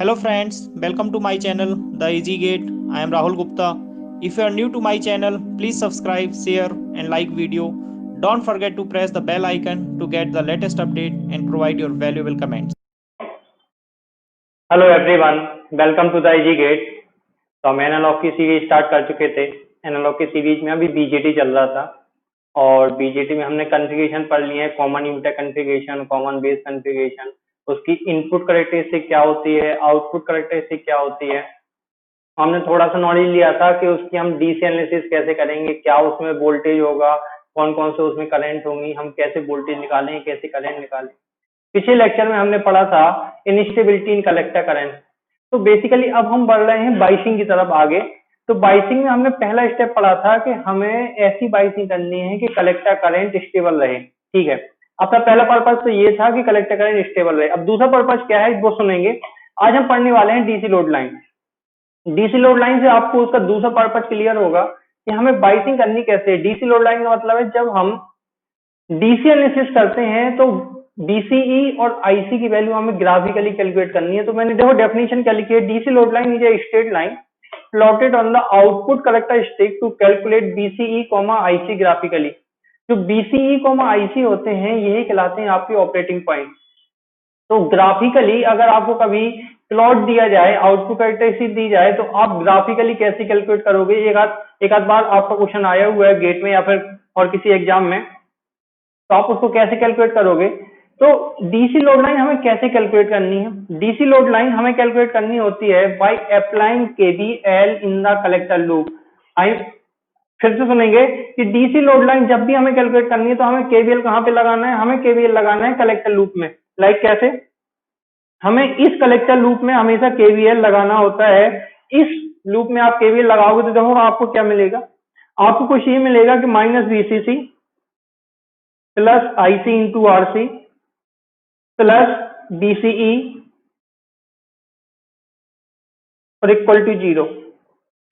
Hello friends, welcome to my channel The Easy Gate. I am Rahul Gupta. If you are new to my channel, please subscribe, share and like video. Don't forget to press the bell icon to get the latest update and provide your valuable comments. Hello everyone, welcome to the easy gate. तो हम analogue की series start कर चुके थे। Analogue की series में अभी BJT चल रहा था और बीजेटी में हमने कॉन्फ़िगरेशन पढ़ लिए हैं, common unit configuration, common base configuration, उसकी इनपुट कैरेक्टरिस्टिक क्या होती है, आउटपुट कैरेक्टरिस्टिक क्या होती है। हमने थोड़ा सा नॉलेज लिया था कि उसकी हम डीसी एनालिसिस कैसे करेंगे, क्या उसमें वोल्टेज होगा, कौन कौन से उसमें करंट होंगी, हम कैसे वोल्टेज निकालें, कैसे करंट निकालें। पिछले लेक्चर में हमने पढ़ा था इनस्टेबिलिटी इन कलेक्टर करंट। तो बेसिकली अब हम बढ़ रहे हैं बाइसिंग की तरफ आगे। तो बाइसिंग में हमने पहला स्टेप पढ़ा था कि हमें ऐसी बाइसिंग करनी है कि कलेक्टर करंट स्टेबल रहे। ठीक है, आपका पहला पर्पज तो ये था कि कलेक्टर करंट स्टेबल रहे। अब दूसरा पर्पज क्या है वो सुनेंगे। आज हम पढ़ने वाले हैं DC load line. DC load line से आपको उसका दूसरा पर्पज क्लियर होगा कि हमें बाइसिंग करनी कैसे है। डीसी लोड लाइन का मतलब है जब हम डीसी एनालिसिस करते हैं तो डीसीई और आईसी की वैल्यू हमें ग्राफिकली कैलकुलेट करनी है। तो मैंने देखो डेफिनेशन क्या लिखी है, DC load line is a straight line plotted on the output characteristic to calculate VCE IC graphically. जो बीसीई आईसी होते हैं यही कहलाते हैं आपके ऑपरेटिंग पॉइंट। तो ग्राफिकली अगर आपको कभी प्लॉट दिया जाए, आउटपुट कैरेक्टरिस्टिक दी जाए, तो आप ग्राफिकली कैसे कैलकुलेट करोगे। एक आध बार आपका क्वेश्चन आया हुआ है गेट में या फिर और किसी एग्जाम में, तो आप उसको कैसे कैलकुलेट करोगे। तो डीसी लोड लाइन हमें कैसे कैलकुलेट करनी है। डीसी लोड लाइन हमें कैलकुलेट करनी होती है by applying KVL in the collector loop. आई फिर से सुनेंगे कि डीसी लोड लाइन जब भी हमें कैलकुलेट करनी है तो हमें केवीएल कहाँ पे लगाना है, हमें केवीएल लगाना है कलेक्टर लूप में। लाइक कैसे, हमें इस कलेक्टर लूप में हमेशा केवीएल लगाना होता है। इस लूप में आप केवीएल लगाओगे तो देखो आपको क्या मिलेगा, आपको कुछ ये मिलेगा कि minus VCC plus IC into RC plus VCE और equal to zero,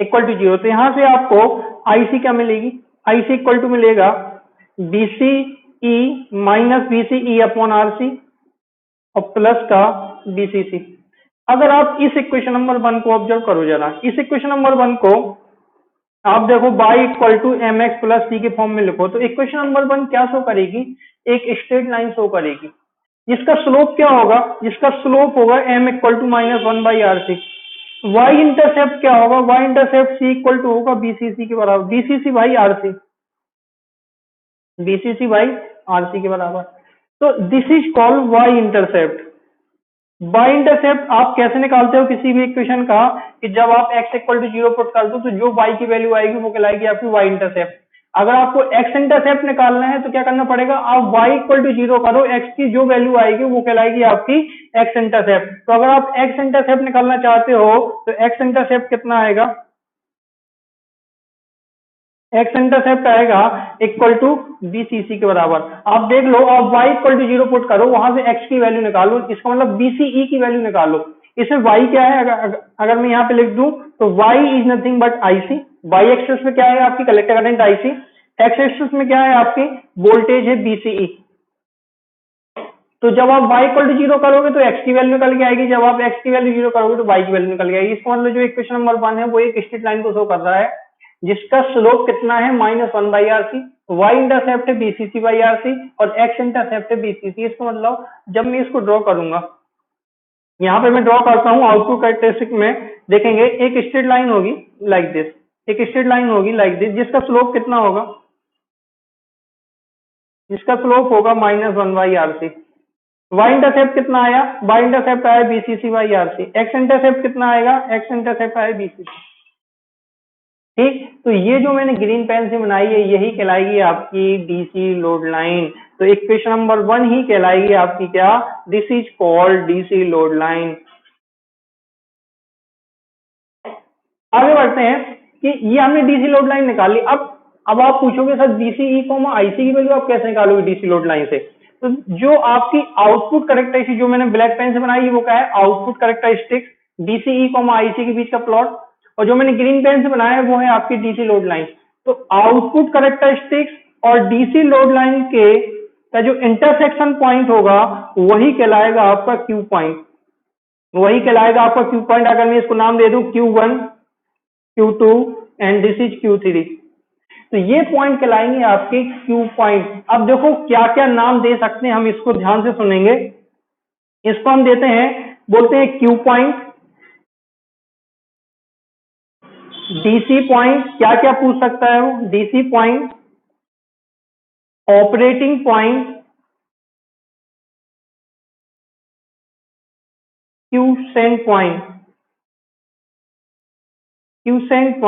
equal to zero. तो यहां से आपको आईसी क्या मिलेगी, आईसी इक्वल टू मिलेगा VCE minus VCE upon RC और प्लस का बीसीसी। अगर आप इस इक्वेशन नंबर 1 को ऑब्जर्व करो जरा, इस इक्वेशन नंबर 1 को आप देखो y equal to M X plus C के फॉर्म में लिखो तो इक्वेशन नंबर 1 क्या शो करेगी, एक स्ट्रेट लाइन शो करेगी जिसका स्लोप क्या होगा, जिसका स्लोप होगा m equal to minus one by R C. Y intercept क्या होगा, Y intercept c equal to होगा बीसीसी के बराबर, VCC by RC, VCC by RC के बराबर। तो this is called Y intercept. Y intercept आप कैसे निकालते हो किसी भी इक्वेशन का, कि जब आप x equal to zero put कर दो तो जो y की वैल्यू आएगी वो कहलाएगी आपकी वाई इंटरसेप्ट। अगर आपको x इंटरसेप्ट निकालना है तो क्या करना पड़ेगा, आप y इक्वल टू जीरो करो, x की जो वैल्यू आएगी वो कहलाएगी आपकी x इंटरसेप्ट। तो अगर आप x इंटरसेप्ट निकालना चाहते हो तो x इंटरसेप्ट कितना आएगा, x इंटरसेप्ट आएगा इक्वल टू बीसीसी के बराबर। आप देख लो, आप y equal to zero put करो, वहां से x की वैल्यू निकालो, इसका मतलब बीसीई की वैल्यू निकालो। इसमें y क्या है, अगर मैं यहाँ पे लिख दूं तो y is nothing but IC. y axis में क्या है आपकी collector current IC, x axis में क्या है आपकी वोल्टेज है बीसीई। तो जब आप y इक्वल टू जीरो करोगे तो x की वैल्यू निकल के आएगी, जब आप x की वैल्यू जीरो करोगे तो y की वैल्यू निकल के आएगी। इसका मतलब जो इक्वेशन नंबर 1 है वो एक स्ट्रेट लाइन को शो कर रहा है जिसका स्लोप कितना है minus one by R C, Y intercept है बीसीसी बाई आर सी और एक्स इंटरसेप्ट है बीसीसी। इसका मतलब जब मैं इसको ड्रॉ करूंगा, यहाँ पे मैं ड्रॉ करता हूँ आउटपुट कैरेक्टरिस्टिक में, देखेंगे एक स्ट्रेट लाइन होगी लाइक दिस, एक स्ट्रेट लाइन होगी लाइक दिस जिसका स्लोप कितना होगा, जिसका स्लोप होगा minus one by R C. Y intercept कितना आया, वाई इंटरसेप्ट आया VCC by R C. X intercept कितना आएगा, एक्स इंटरसेप्ट आया बीसीसी। ठीक, तो ये जो मैंने ग्रीन पेन से बनाई है यही कहलाएगी आपकी डीसी लोड लाइन। तो इक्वेशन नंबर 1 ही कहलाएगी आपकी क्या, this is called DC load line. आगे बढ़ते हैं कि ये हमने डीसी लोड लाइन निकाली। अब आप पूछोगे सर डीसीई आईसी की वैल्यू आप कैसे निकालोगे डीसी लोड लाइन से। तो जो आपकी आउटपुट कैरेक्टरिस्टिक जो मैंने ब्लैक पेन से बनाई है वो क्या है, आउटपुट कैरेक्टरिस्टिक डीसीई आईसी के बीच का प्लॉट, और जो मैंने ग्रीन पेन से बनाया है वो है आपकी डीसी लोड लाइन। तो आउटपुट कैरेक्टरिस्टिक्स और डीसी लोड लाइन के का जो इंटरसेक्शन पॉइंट होगा वही कहलाएगा आपका क्यू पॉइंट। वही कहलाएगा आपका क्यू पॉइंट। अगर मैं इसको नाम दे दूं Q1, Q2 and this is Q3, तो ये पॉइंट कहलाएंगे आपके क्यू पॉइंट। अब देखो क्या क्या नाम दे सकते हैं हम, इसको ध्यान से सुनेंगे। इसको हम देते हैं, बोलते हैं क्यू पॉइंट, डीसी पॉइंट, क्या क्या पूछ सकता है वो, DC point, operating point, quiescent point. Quiescent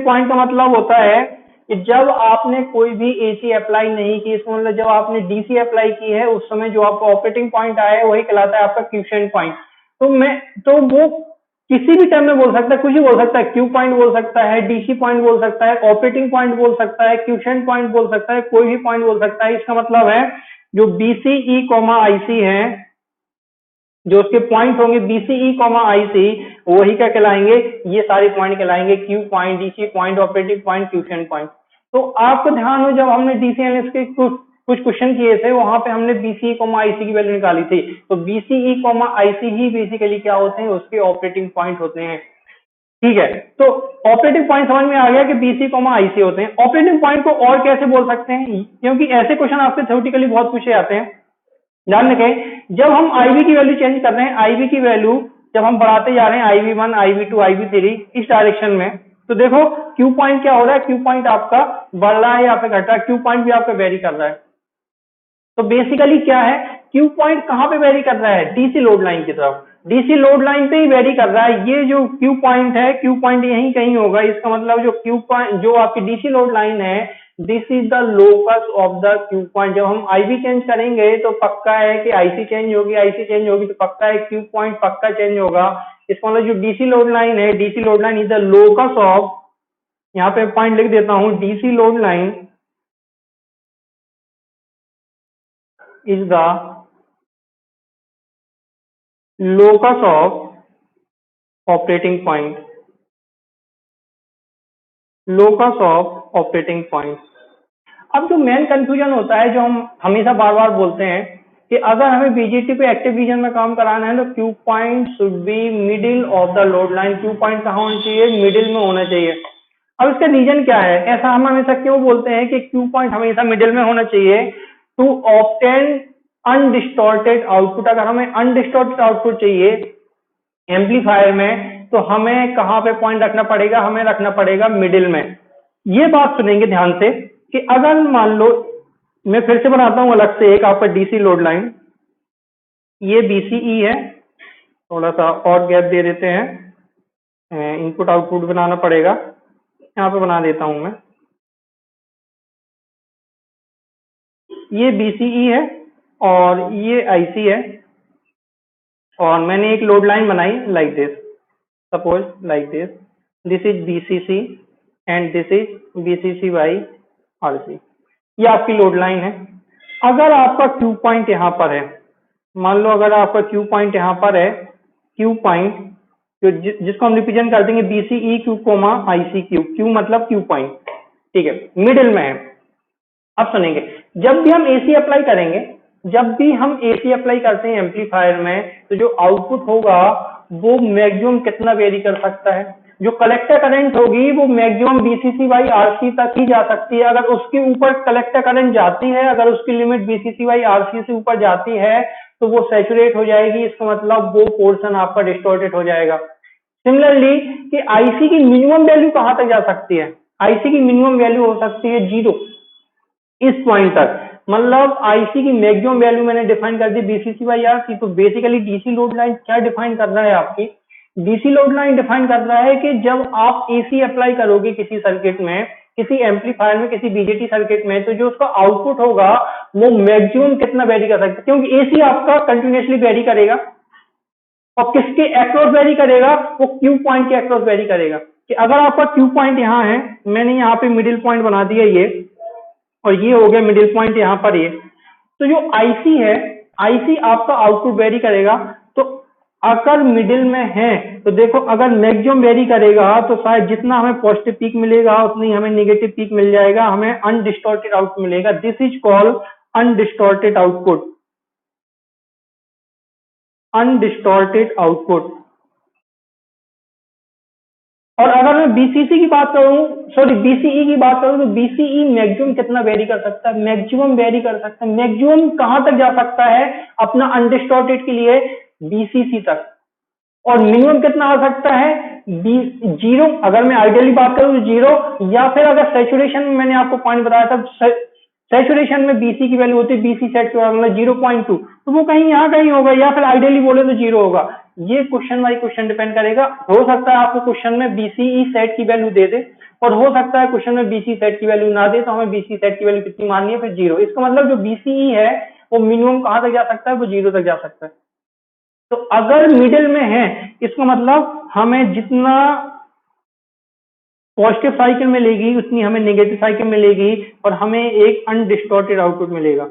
point का मतलब होता है कि जब आपने कोई भी एसी अप्लाई नहीं की, इसका मतलब जब आपने डीसी अप्लाई की है उस समय जो आपका ऑपरेटिंग पॉइंट आया है वही कहलाता है आपका क्यूसेंट पॉइंट। तो वो किसी भी टर्म में बोल सकता है, कुछ भी बोल सकता है, क्यू पॉइंट बोल सकता है, डीसी पॉइंट बोल सकता है, ऑपरेटिंग पॉइंट बोल सकता है, क्यूसेंट पॉइंट बोल सकता है, कोई भी पॉइंट बोल सकता है। इसका मतलब है जो बीसीई कॉमा आईसी है, जो उसके पॉइंट होंगे बीसीई कॉमा आईसी, वही क्या कहलाएंगे, ये सारे पॉइंट कहलाएंगे Q point, DC point, operating point, quiescent point. तो आपको ध्यान हो, जब हमने डीसीएनएस के कुछ क्वेश्चन किए थे वहां पे हमने बीसीई कॉमा आईसी की वैल्यू निकाली थी। तो बीसीई कॉमा आईसी ही बेसिकली क्या होते हैं, उसके ऑपरेटिंग पॉइंट होते हैं। ठीक है, तो ऑपरेटिंग पॉइंट समझ में आ गया कि बीसी कॉमा आईसी होते हैं। ऑपरेटिंग पॉइंट को और कैसे बोल सकते हैं, क्योंकि ऐसे क्वेश्चन आपसे थ्योरेटिकली बहुत पूछे जाते हैं। ध्यान रखें, जब हम आईवी की वैल्यू चेंज कर रहे हैं, आईवी की वैल्यू जब हम बढ़ाते जा रहे हैं, IV1, IV2, IV3 इस डायरेक्शन में, तो देखो क्यू पॉइंट क्या हो रहा है, क्यू पॉइंट आपका बढ़ रहा है या फिर घट रहा है, क्यू पॉइंट भी आपका वेरी कर रहा है। तो बेसिकली क्या है, क्यू पॉइंट कहां पे वेरी कर रहा है, डीसी लोड लाइन की तरफ, डीसी लोड लाइन पे ही वेरी कर रहा है। ये जो क्यू पॉइंट है, क्यू पॉइंट यहीं कहीं होगा। इसका मतलब जो क्यू पॉइंट, जो आपकी डीसी लोड लाइन है, this is the locus of the Q point. जब हम आईवी चेंज करेंगे तो पक्का है कि आईसी चेंज होगी, आईसी चेंज होगी तो पक्का है क्यू पॉइंट पक्का चेंज होगा। इसका मतलब जो डीसी लोड लाइन है, DC load line is the locus of, यहाँ पे पॉइंट लिख देता हूं, DC load line is the locus of operating point, locus of operating point. अब जो मेन कंफ्यूजन होता है, जो हम हमेशा बार बार बोलते हैं कि अगर हमें बीजीटी पे एक्टिव रीजन में काम कराना है तो Q point should be middle of the load line. Q point कहाँ होना चाहिए, मिडिल में होना चाहिए। अब इसका रीजन क्या है, ऐसा हम हमेशा क्यों बोलते हैं कि क्यू पॉइंट हमेशा मिडिल में होना चाहिए, टू ऑब्टेन अनडिस्टॉर्टेड आउटपुट। अगर हमें अनडिस्टॉर्टेड आउटपुट चाहिए एम्पलीफायर में तो हमें कहां पे पॉइंट रखना पड़ेगा, हमें रखना पड़ेगा मिडिल में। ये बात सुनेंगे ध्यान से कि अगर मान लो, मैं फिर से बनाता हूं अलग से एक आपका डीसी लोड लाइन, ये बीसीई है, थोड़ा सा और गैप दे देते हैं, इनपुट आउटपुट बनाना पड़ेगा, यहाँ पे बना देता हूं मैं, ये बीसीई है और ये आईसी है, और मैंने एक लोड लाइन बनाई like this, suppose like this is BCC and this is BCC by RC. ये आपकी लोड लाइन है। अगर आपका क्यू पॉइंट यहाँ पर है, मान लो अगर आपका क्यू पॉइंट यहाँ पर है, क्यू पॉइंट जो जिसको हम रिप्रेजेंट कर देंगे VCE Q comma IC Q, Q मतलब क्यू पॉइंट, ठीक है, मिडिल में है। अब सुनेंगे, जब भी हम एसी अप्लाई करेंगे, जब भी हम एसी अप्लाई करते हैं एम्पलीफायर में, तो जो आउटपुट होगा वो मैक्सिमम कितना वेरी कर सकता है, जो कलेक्टर करंट होगी वो मैक्सिमम बीसीसी बाई आरसी तक ही जा सकती है। अगर उसके ऊपर कलेक्टर करंट जाती है, अगर उसकी लिमिट बीसीसी बाई आरसी से ऊपर जाती है तो वो सैचुरेट हो जाएगी, इसका मतलब वो पोर्शन आपका डिस्टॉर्टेड हो जाएगा। सिमिलरली कि आईसी की मिनिमम वैल्यू कहां तक जा सकती है, आईसी की मिनिमम वैल्यू हो सकती है 0, इस पॉइंट तक। मतलब आईसी की मैक्सिमम वैल्यू मैंने डिफाइन कर दी बीसीसी बाई आरसी। तो बेसिकली डीसी लोड लाइन क्या डिफाइन कर रहा है आपकी, डीसी लोड लाइन डिफाइन कर रहा है कि जब आप एसी अप्लाई करोगे किसी सर्किट में, किसी एम्पलीफायर में, किसी बीजेटी सर्किट में, तो जो उसका आउटपुट होगा वो मैक्सिमम कितना वेरी कर सकता है, क्योंकि एसी आपका कंटिन्यूसली वेरी करेगा और किसके अक्रॉस वेरी करेगा, वो क्यू पॉइंट के अक्रॉस वेरी करेगा। कि अगर आपका क्यू पॉइंट यहाँ है, मैंने यहाँ पे मिडिल पॉइंट बना दिया ये, और ये हो गया मिडिल पॉइंट यहाँ पर ये, तो जो आईसी है, आईसी आपका आउटपुट वेरी करेगा। तो अगर मिडिल में है तो देखो, अगर मैक्सिमम वेरी करेगा तो शायद जितना हमें पॉजिटिव पीक मिलेगा उतनी हमें नेगेटिव पीक मिल जाएगा, हमें अनडिस्टॉर्टेड आउटपुट मिलेगा। This is called undistorted output. Undistorted output. और अगर मैं बीसीसी की बात करूं, सॉरी बीसीई की बात करूं, तो बीसीई मैक्सिमम कितना वेरी कर सकता है? मैक्सिमम वेरी कर सकता है। मैक्सिमम कहां तक जा सकता है अपना अनडिस्टॉर्टेड के लिए? बीसीसी तक। और मिनिमम कितना आ सकता है? जीरो। अगर मैं आइडियली बात करूं तो जीरो, या फिर अगर सैचुरेशन में मैंने आपको पॉइंट बताया था, सैचुरेशन में बीसी की वैल्यू होती है बीसी सेट के मतलब 0.2, तो वो कहीं यहाँ कहीं होगा, या फिर आइडियली बोले तो जीरो होगा। ये क्वेश्चन बाई क्वेश्चन डिपेंड करेगा। हो सकता है आपको क्वेश्चन में बीसीई सेट की वैल्यू दे दे, और हो सकता है क्वेश्चन में बीसी सेट की वैल्यू ना दे, तो हमें बीसी सेट की वैल्यू कितनी माननी है? फिर जीरो। इसका मतलब जो बीसीई है वो मिनिमम कहां तक जा सकता है? वो जीरो तक जा सकता है। तो अगर मिडिल में है, इसका मतलब हमें जितना पॉजिटिव साइकिल मिलेगी उतनी हमें नेगेटिव साइकिल मिलेगी, और हमें एक अनडिस्टॉर्टेड आउटपुट मिलेगा।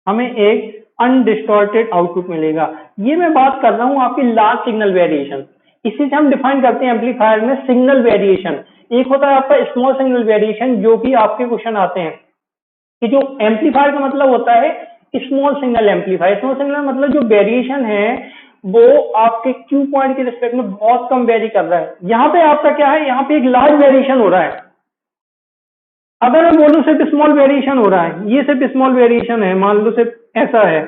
हमें एक अनडिस्टॉर्टेड आउटपुट मिलेगा। ये मैं बात कर रहा हूं आपकी लार्ज सिग्नल वेरिएशन। इसी से हम डिफाइन करते हैं एम्पलीफायर में सिग्नल वेरिएशन। एक होता है आपका स्मॉल सिग्नल वेरिएशन, जो कि आपके क्वेश्चन आते हैं कि जो एम्पलीफायर का मतलब होता है small signal amplifier. Small signal मतलब जो वेरिएशन है वो आपके क्यू पॉइंट के रिस्पेक्ट में बहुत कम वेरी कर रहा है। यहाँ पे आपका क्या है? यहाँ पे एक लार्ज वेरिएशन हो रहा है। अगर मैं बोलूं सिर्फ स्मॉल वेरिएशन हो रहा है, ये सिर्फ स्मॉल वेरिएशन है, मान लो सिर्फ ऐसा है,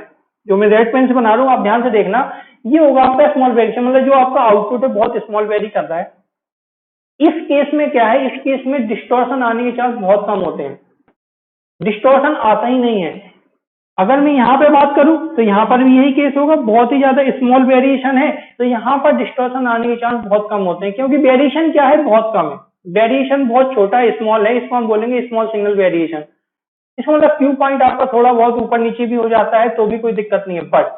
जो मैं रेड पेन से बना रहा हूं, आप ध्यान से देखना, ये होगा आपका स्मॉल वेरिएशन, मतलब जो आपका आउटपुट है बहुत स्मॉल वेरी कर रहा है। इस केस में क्या है? इस केस में डिस्टॉर्शन आने के चांस बहुत कम होते हैं। डिस्टॉर्शन आता ही नहीं है। अगर मैं यहाँ पे बात करूं तो यहाँ पर भी यही केस होगा, बहुत ही ज्यादा स्मॉल वेरिएशन है, तो यहाँ पर डिस्टॉर्शन आने के चांस बहुत कम होते हैं, क्योंकि वेरिएशन क्या है? बहुत कम है। वेरिएशन बहुत छोटा है, स्मॉल है, इसको हम बोलेंगे स्मॉल सिग्नल वेरिएशन। इसका मतलब क्यू पॉइंट आपका थोड़ा बहुत ऊपर नीचे भी हो जाता है तो भी कोई दिक्कत नहीं है। बट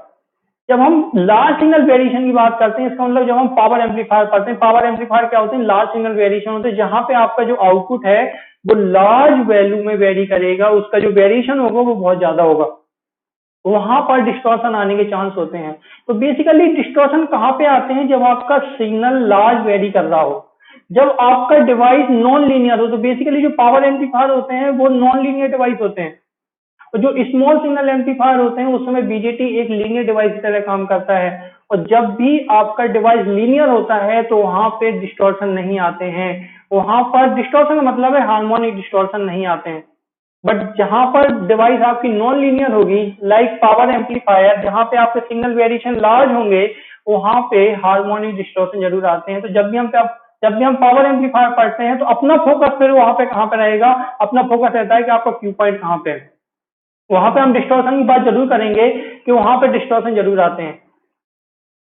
जब हम लार्ज सिग्नल वेरिएशन की बात करते हैं, इसका मतलब जब हम पावर एम्पलीफायर पढ़ते हैं, पावर एम्पलीफायर क्या होते हैं? लार्ज सिग्नल वेरिएशन होते हैं, जहां पे आपका जो आउटपुट है वो लार्ज वैल्यू में वेरी करेगा, उसका जो वेरिएशन होगा वो बहुत ज्यादा होगा, वहां पर डिस्टॉर्शन आने के चांस होते हैं। तो बेसिकली डिस्टॉर्शन कहां पे आते हैं? जब आपका सिग्नल लार्ज वेरी कर रहा हो, जब आपका डिवाइस नॉन लीनियर हो। तो बेसिकली जो पावर एम्पलीफायर होते हैं वो नॉन लीनियर डिवाइस होते हैं, और जो स्मॉल सिग्नल एम्पलीफायर होते हैं उस समय बीजेटी एक लीनियर डिवाइस की तरह काम करता है। और जब भी आपका डिवाइस लीनियर होता है तो वहां पे डिस्टॉर्शन नहीं आते हैं। वहां पर डिस्टॉर्शन का मतलब है हार्मोनिक डिस्टॉर्शन नहीं आते हैं। बट जहां पर डिवाइस आपकी नॉन लीनियर होगी, लाइक पावर एम्पलीफायर, जहां पे आपके सिग्नल वेरिएशन लार्ज होंगे, वहां पे हार्मोनिक डिस्टॉर्शन जरूर आते हैं। तो जब भी हम पावर एम्पलीफायर पढ़ते हैं तो अपना फोकस फिर वहां पे कहां पे रहेगा? अपना फोकस रहता है कि आपका क्यू पॉइंट कहां पे है। वहां पे हम डिस्टॉर्शन की बात जरूर करेंगे कि वहां पे डिस्टॉर्शन जरूर आते हैं।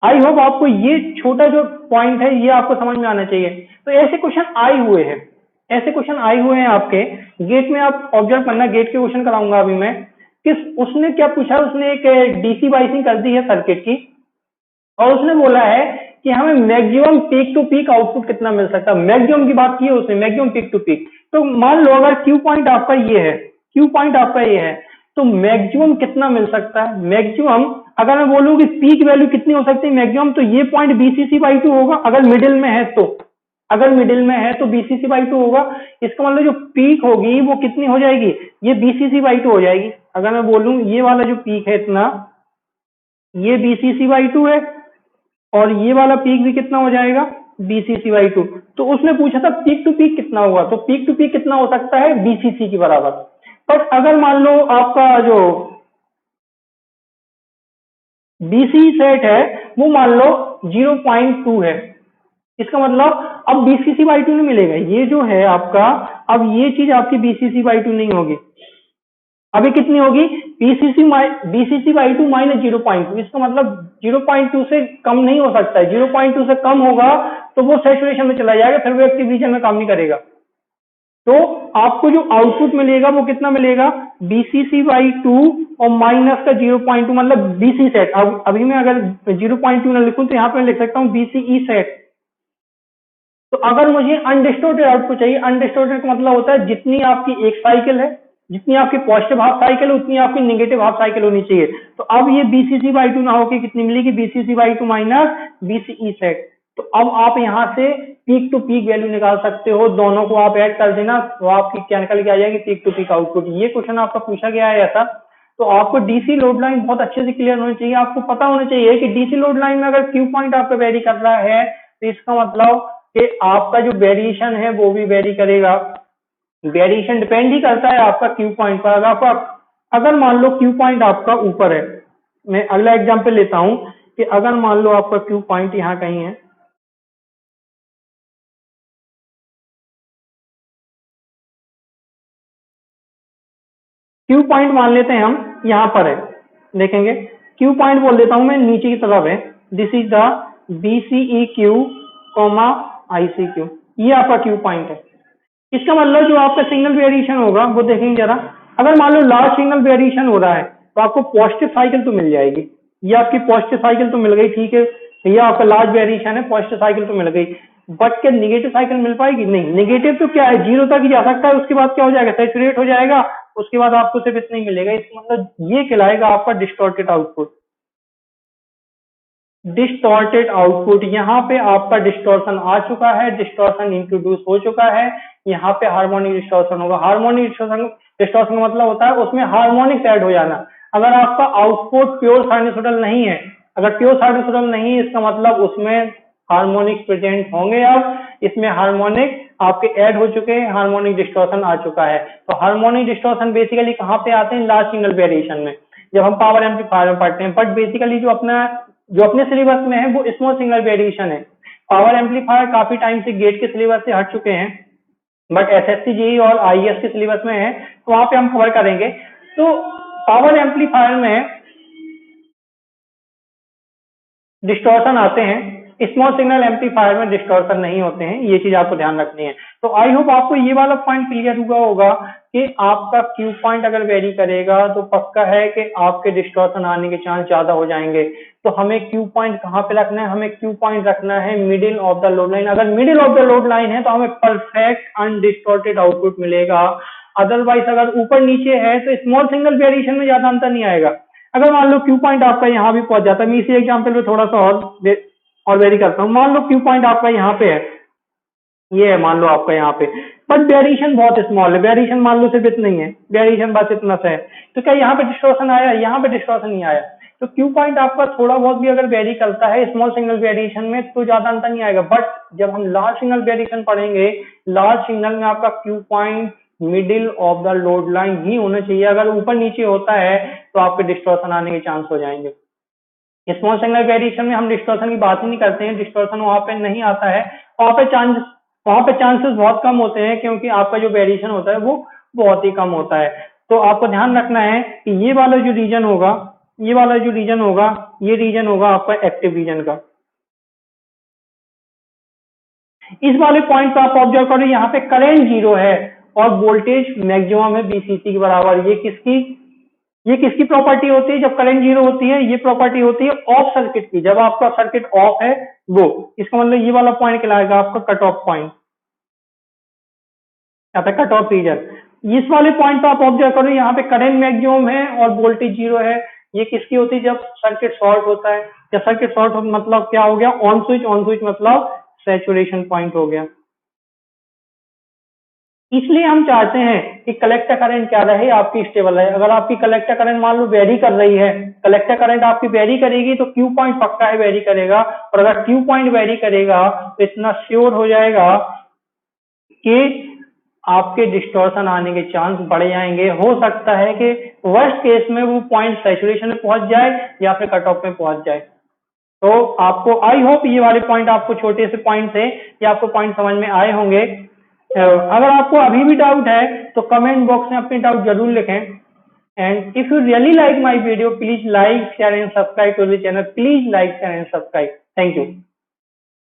आई होप आपको ये छोटा जो पॉइंट है ये आपको समझ में आना चाहिए। तो ऐसे क्वेश्चन आए हुए हैं, ऐसे क्वेश्चन आए हुए हैं आपके गेट में। आप ऑब्जर्व करना, गेट के क्वेश्चन कराऊंगा अभी मैं। किस उसने क्या पूछा? उसने एक डीसी बाइसिंग कर दी है सर्किट की, और उसने बोला है कि हमें maximum peak to peak output कितना मिल सकता है। मैक्सिमम की बात की है उसने, मैक्सिमम पीक टू पीक। तो मान लो अगर क्यू पॉइंट आपका ये है, क्यू पॉइंट आपका ये है, तो मैक्सिमम कितना मिल सकता है? मैक्सिमम अगर मैं बोलूं कि पीक वैल्यू कितनी हो सकती है मैक्सिमम, तो ये पॉइंट BCC/2 होगा। अगर मिडिल में है तो, अगर मिडिल में है तो BCC/2 होगा। इसका मतलब जो पीक होगी वो कितनी हो जाएगी? ये BCC/2 हो जाएगी। अगर मैं बोलूं ये वाला जो पीक है इतना, ये BCC/2 है, और ये वाला पीक भी कितना हो जाएगा? BCC/2। तो उसने पूछा था पीक टू पीक कितना होगा, तो पीक टू पीक कितना हो सकता है? BCC के बराबर। पर अगर मान लो आपका जो BC सेट है वो मान लो 0.2 है, इसका मतलब अब BCC/2 नहीं मिलेगा। ये जो है आपका, अब ये चीज आपकी BCC/2 नहीं होगी। अभी कितनी होगी? BCC/2 minus 0.2। इसका मतलब 0.2 से कम नहीं हो सकता है। 0.2 से कम होगा तो वो सैचुरेशन में चला जाएगा, फिर वो एक्टिव रीजन में काम नहीं करेगा। तो आपको जो आउटपुट मिलेगा वो कितना मिलेगा? BCC/2 और माइनस का 0.2, मतलब BC सेट। अब अभी मैं अगर 0.2 ना लिखूं तो यहाँ पे मैं लिख सकता हूँ BCE सेट। तो अगर मुझे अनडिस्टोर्टेड आउटपुट चाहिए, अनडिस्टोर्टेड का मतलब होता है जितनी आपकी एक साइकिल है, जितनी आपकी पॉजिटिव हाफ साइकिल है, उतनी आपकी नेगेटिव हाफ साइकिल होनी चाहिए। तो अब ये BCC/2 ना होकर कितनी मिलेगी? BCC/2 minus BCE set. तो अब आप यहां से पीक टू पीक वैल्यू निकाल सकते हो, दोनों को आप ऐड कर देना तो आपकी क्या निकल के आ जाएगी? Peak to peak output. ये क्वेश्चन आपका पूछा गया है ऐसा। तो आपको डीसी लोड लाइन बहुत अच्छे से क्लियर होनी चाहिए। आपको पता होना चाहिए कि डीसी लोड लाइन में अगर क्यू पॉइंट आपका वेरी कर रहा है तो इसका मतलब कि आपका जो वेरिएशन है वो भी वेरी करेगा। वेरिएशन डिपेंड ही करता है आपका क्यू पॉइंट पर। अगर मान लो क्यू पॉइंट आपका ऊपर है, मैं अगला एग्जांपल लेता हूं कि अगर मान लो आपका क्यू पॉइंट यहाँ कहीं है, क्यू पॉइंट मान लेते हैं हम यहाँ पर है, देखेंगे क्यू पॉइंट बोल देता हूं मैं, नीचे की तरफ है। This is the BCE Q comma IC Q, ये आपका क्यू पॉइंट है। इसका मतलब जो आपका सिग्नल वेरिएशन होगा वो देखेंगे जरा। अगर मान लो लार्ज सिग्नल वेरिएशन हो रहा है तो आपको पॉजिटिव साइकिल तो मिल जाएगी, ये आपकी पॉजिटिव साइकिल तो मिल गई, ठीक है, ये आपका लार्ज वेरिएशन है, पॉजिटिव साइकिल तो मिल गई। बट क्या निगेटिव साइकिल मिल पाएगी? नहीं, निगेटिव तो क्या है, जीरो तक ही जा सकता है, उसके बाद क्या हो जाएगा, सैचुरेट हो जाएगा, उसके बाद आपको सिर्फ इतना ही मिलेगा। इसका मतलब ये कहलाएगा आपका डिस्टॉर्टेड आउटपुट। डिस्टॉर्टेड आउटपुट, यहाँ पे आपका डिस्टॉर्शन आ चुका है, डिस्टॉर्शन इंट्रोड्यूस हो चुका है, यहाँ पे हार्मोनिक डिस्टॉर्शन होगा। हार्मोनिक डिस्टॉर्शन का मतलब होता है उसमें हार्मोनिक्स ऐड हो जाना। अगर आपका आउटपुट प्योर साइनसोइडल नहीं है, अगर प्योर साइनसोइडल नहीं है, इसका मतलब उसमें हार्मोनिक्स प्रेजेंट होंगे। अब इसमें हार्मोनिक आपके ऐड हो चुके हैं, हार्मोनिक डिस्टॉर्शन आ चुका है। तो हार्मोनिक डिस्टॉर्शन बेसिकली कहाँ पे आते हैं? लार्ज सिग्नल वेरिएशन में, जब हम पावर एम्पलीफायर में पढ़ते हैं। बट बेसिकली जो अपने सिलेबस में है वो स्मॉल सिग्नल वेरिएशन है। पावर एम्पलीफायर काफी टाइम से गेट के सिलेबस से हट चुके हैं, बट एसएससी जेईई और आईएएस के सिलेबस में है, तो वहां पे हम कवर करेंगे। तो पावर एम्पलीफायर में डिस्टॉर्शन आते हैं, स्मॉल सिग्नल एम्पलीफायर में डिस्टॉर्शन नहीं होते हैं, ये चीज आपको ध्यान रखनी है। तो आई होप आपको ये वाला पॉइंट क्लियर हुआ होगा कि आपका क्यू पॉइंट अगर वेरी करेगा तो पक्का है कि आपके डिस्टॉर्शन आने के चांस ज्यादा हो जाएंगे। तो हमें क्यू पॉइंट कहाँ पे रखना है? हमें क्यू पॉइंट रखना है middle of the load line. अगर middle of the load line है तो हमें परफेक्ट अनडिस्टॉर्टेड आउटपुट मिलेगा। अदरवाइज अगर ऊपर नीचे है तो स्मॉल सिग्नल वेरिएशन में ज्यादा अंतर नहीं आएगा। अगर मान लो क्यू पॉइंट आपका यहाँ भी पहुंच जाता है, मैं इसी एग्जाम्पल में थोड़ा सा और वेरी करता हूँ। मान लो क्यू पॉइंट आपका यहाँ पे है, ये है मान लो आपका यहाँ पे, बट वेरिएशन बहुत स्मॉल है, वेरिएशन मान लो सिर्फ इतना ही है, वेरिएशन बस इतना सा है। तो क्या यहाँ पे डिस्टॉर्शन आया? यहाँ पे डिस्टॉर्शन नहीं आया। तो क्यू पॉइंट आपका थोड़ा बहुत भी अगर वेरी करता है स्मॉल सिग्नल वेरिएशन में तो ज्यादा अंतर नहीं आएगा। बट जब हम लार्ज सिग्नल वेरिएशन पढ़ेंगे, लार्ज सिग्नल में आपका Q point middle of the load line ही होना चाहिए। अगर ऊपर नीचे होता है तो आपके डिस्टॉर्शन आने के चांस हो जाएंगे। स्मॉल सिग्नल वेरिएशन में हम डिस्टॉर्शन की बात ही नहीं करते हैं, डिस्टॉर्शन वहां पे नहीं आता है, वहां पे चांसेस बहुत कम होते हैं, क्योंकि आपका जो वेरिएशन होता है वो बहुत ही कम होता है। तो आपको ध्यान रखना है कि ये वाला जो रीजन होगा, ये वाला जो रीजन होगा, ये रीजन होगा आपका एक्टिव रीजन का। इस वाले पॉइंट पे आप ऑब्जर्व करो, यहाँ पे करंट जीरो है और वोल्टेज मैक्सिमम है बीसीसी के बराबर। ये किसकी प्रॉपर्टी होती है? जब करंट जीरो होती है, ये प्रॉपर्टी होती है ऑफ सर्किट की। जब आपका सर्किट ऑफ है वो, इसका मतलब ये वाला पॉइंट कहलाएगा आपका कट ऑफ पॉइंट, यहाँ पे कट ऑफ रीजन। इस वाले पॉइंट पे आप ऑब्जर्व करो, यहाँ पे करंट मैक्सिमम है और वोल्टेज जीरो है। ये किसकी होती है? जब सर्किट शॉर्ट होता है। जब सर्किट शॉर्ट हो मतलब क्या हो गया? ऑन स्विच मतलब सैचुरेशन पॉइंट हो गया। इसलिए हम चाहते हैं कि कलेक्टर करंट क्या रहे? आपकी स्टेबल रहे। अगर आपकी कलेक्टर करंट मान लो वेरी कर रही है, कलेक्टर करंट आपकी वेरी करेगी तो क्यू पॉइंट पक्का है वेरी करेगा। और अगर क्यू पॉइंट वेरी करेगा तो इतना श्योर हो जाएगा कि आपके डिस्टॉर्शन आने के चांस बढ़ जाएंगे। हो सकता है कि वर्स्ट केस में वो पॉइंट सैचुरेशन में पहुंच जाए या फिर कट ऑफ में पहुंच जाए। तो आपको आई होप ये वाले पॉइंट, आपको छोटे से पॉइंट थे, ये आपको पॉइंट समझ में आए होंगे। अगर आपको अभी भी डाउट है तो कमेंट बॉक्स में अपने डाउट जरूर लिखें। And if you really like my video, please like, share and subscribe to the channel. Please like, share and subscribe. Thank you.